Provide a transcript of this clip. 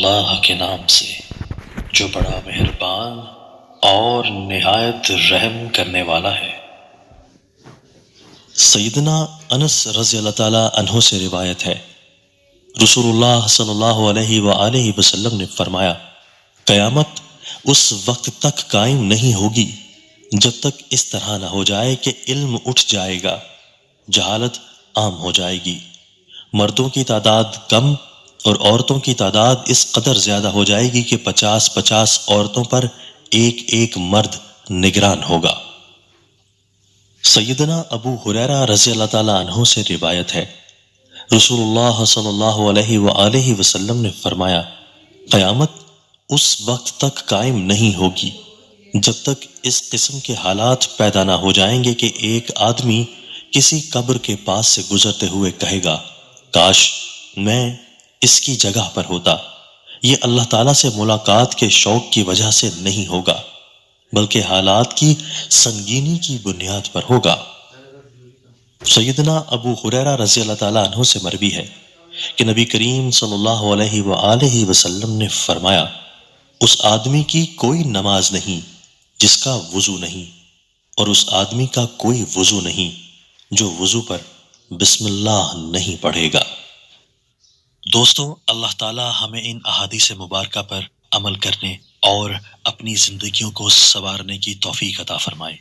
اللہ کے نام سے جو بڑا مہربان اور نہایت رحم کرنے والا ہے۔ سیدنا انس رضی اللہ تعالی عنہ سے روایت ہے، رسول اللہ صلی اللہ علیہ وآلہ وسلم نے فرمایا، قیامت اس وقت تک قائم نہیں ہوگی جب تک اس طرح نہ ہو جائے کہ علم اٹھ جائے گا، جہالت عام ہو جائے گی، مردوں کی تعداد کم اور عورتوں کی تعداد اس قدر زیادہ ہو جائے گی کہ 50 عورتوں پر ایک ایک مرد نگران ہوگا۔ سیدنا ابو ہریرہ رضی اللہ تعالی عنہ سے روایت ہے، رسول اللہ صلی اللہ علیہ وآلہ وسلم نے فرمایا، قیامت اس وقت تک قائم نہیں ہوگی جب تک اس قسم کے حالات پیدا نہ ہو جائیں گے کہ ایک آدمی کسی قبر کے پاس سے گزرتے ہوئے کہے گا، کاش میں اس کی جگہ پر ہوتا۔ یہ اللہ تعالیٰ سے ملاقات کے شوق کی وجہ سے نہیں ہوگا، بلکہ حالات کی سنگینی کی بنیاد پر ہوگا۔ سیدنا ابو ہریرہ رضی اللہ تعالیٰ عنہ سے مروی ہے کہ نبی کریم صلی اللہ علیہ وآلہ وسلم نے فرمایا، اس آدمی کی کوئی نماز نہیں جس کا وضو نہیں، اور اس آدمی کا کوئی وضو نہیں جو وضو پر بسم اللہ نہیں پڑھے گا۔ دوستو، اللہ تعالی ہمیں ان احادیث مبارکہ پر عمل کرنے اور اپنی زندگیوں کو سنوارنے کی توفیق عطا فرمائے۔